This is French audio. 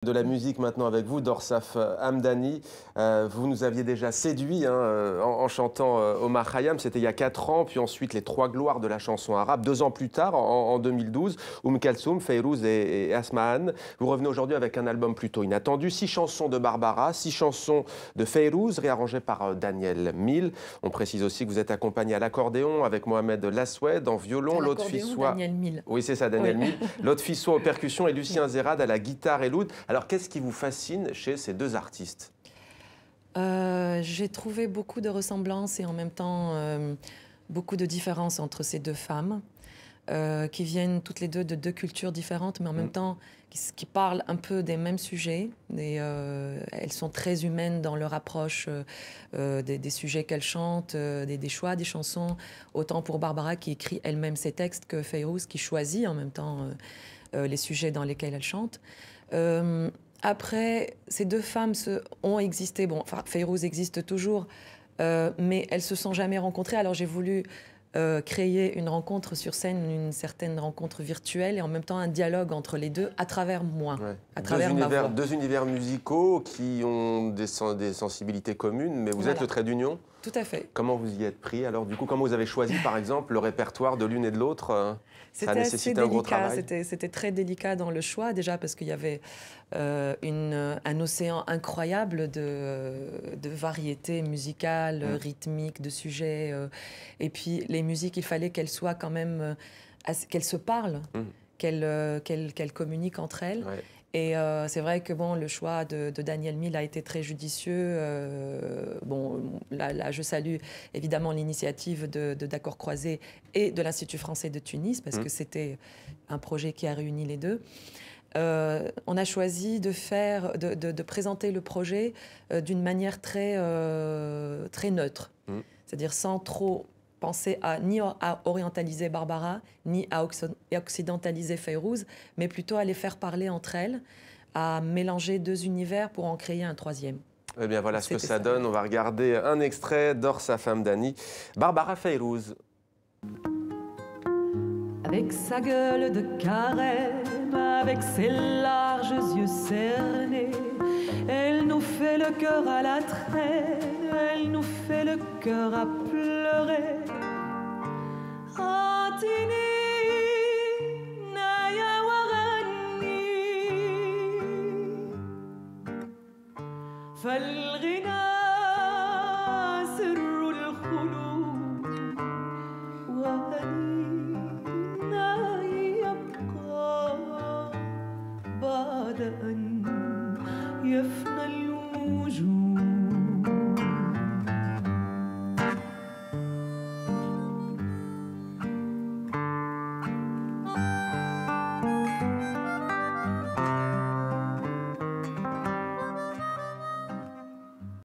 De la musique maintenant avec vous, Dorsaf Hamdani. Vous nous aviez déjà séduit en chantant Omar Khayyam, c'était il y a 4 ans, puis ensuite les 3 gloires de la chanson arabe. 2 ans plus tard, en 2012, Kalsoum, Fayrouz et Asma'an. Vous revenez aujourd'hui avec un album plutôt inattendu, 6 chansons de Barbara, 6 chansons de Fayrouz, réarrangées par Daniel Mil. On précise aussi que vous êtes accompagné à l'accordéon avec Mohamed Laswed en violon, l'autre Fissois. Daniel Mil. Oui, c'est ça, Daniel Mil. L'autre Fissois aux percussions et Lucien Zerad à la guitare et l'oud. Alors, qu'est-ce qui vous fascine chez ces deux artistes? J'ai trouvé beaucoup de ressemblances et en même temps beaucoup de différences entre ces deux femmes qui viennent toutes les deux de 2 cultures différentes, mais en même temps qui parlent un peu des mêmes sujets. Elles sont très humaines dans leur approche des sujets qu'elles chantent, des choix des chansons. Autant pour Barbara qui écrit elle-même ses textes que Fayrouz qui choisit en même temps les sujets dans lesquels elle chante. Après, ces deux femmes ont existé. Bon, enfin, Fayrouz existe toujours, mais elles se sont jamais rencontrées. Alors j'ai voulu créer une rencontre sur scène, une certaine rencontre virtuelle et en même temps un dialogue entre les deux à travers moi, Ouais. à travers ma voix. Deux univers musicaux qui ont des sensibilités communes, mais vous êtes le trait d'union. Tout à fait. Comment vous y êtes pris? Alors du coup, comment vous avez choisi par exemple le répertoire de l'une et de l'autre? Ça a nécessité un gros travail. C'était très délicat dans le choix, déjà parce qu'il y avait un océan incroyable de variétés musicales, rythmiques, de sujets. Et puis les musiques, il fallait qu'elles soient quand même, qu'elles se parlent, qu'elles communiquent entre elles. Ouais. Et c'est vrai que bon, le choix de Daniel Mil a été très judicieux. Bon, là, je salue évidemment l'initiative d'Accords Croisés et de l'Institut français de Tunis, parce que c'était un projet qui a réuni les deux. On a choisi de présenter le projet d'une manière très neutre, c'est-à-dire sans trop penser ni à orientaliser Barbara, ni à occidentaliser Fayrouz, mais plutôt à les faire parler entre elles, à mélanger 2 univers pour en créer un 3e. Eh bien voilà ce que ça donne. On va regarder un extrait d'Dorsaf Hamdani, Barbara Fayrouz. Avec sa gueule de carême, avec ses larges yeux cernés, elle nous fait le cœur à la traîne, elle nous fait le cœur à pleurer. Atini, naya warani, falghina sirru al-khulud, وأنينا يبقى بعد أن يفنى الوجود.